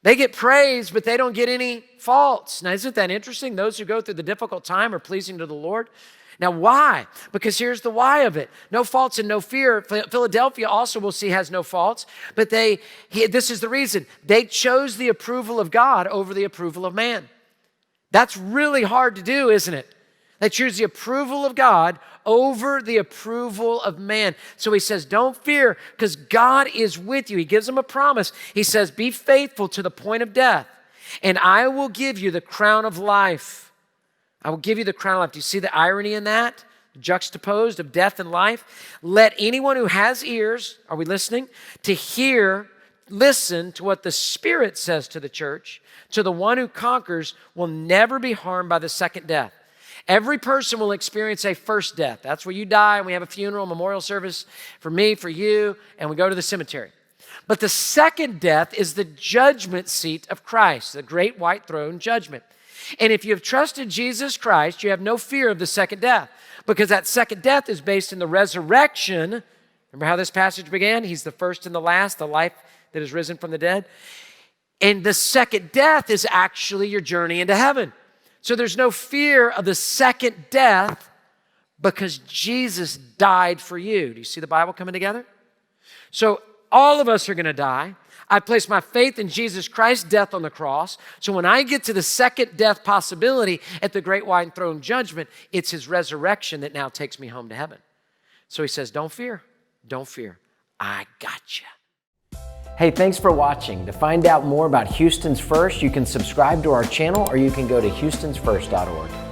They get praise, but they don't get any faults. Now, isn't that interesting? Those who go through the difficult time are pleasing to the Lord. Now, why? Because here's the why of it. No faults and no fear. Philadelphia also, we'll see, has no faults. But this is the reason. They chose the approval of God over the approval of man. That's really hard to do, isn't it? They choose the approval of God over the approval of man. So he says, don't fear, because God is with you. He gives them a promise. He says, be faithful to the point of death, and I will give you the crown of life. I will give you the crown of life. Do you see the irony in that? Juxtaposed of death and life. Let anyone who has ears, are we listening? To hear, listen to what the Spirit says to the church. To the one who conquers will never be harmed by the second death. Every person will experience a first death. That's where you die, and we have a funeral, memorial service for me, for you, and we go to the cemetery. But the second death is the judgment seat of Christ, the great white throne judgment. And if you have trusted Jesus Christ, you have no fear of the second death, because that second death is based in the resurrection. Remember how this passage began? He's the first and the last, the life that is risen from the dead. And the second death is actually your journey into heaven. So there's no fear of the second death because Jesus died for you. Do you see the Bible coming together? So all of us are going to die. I place my faith in Jesus Christ's death on the cross. So when I get to the second death possibility at the great white throne judgment, it's his resurrection that now takes me home to heaven. So he says, don't fear. Don't fear. I got you. Hey, thanks for watching. To find out more about Houston's First, you can subscribe to our channel or you can go to houstonsfirst.org.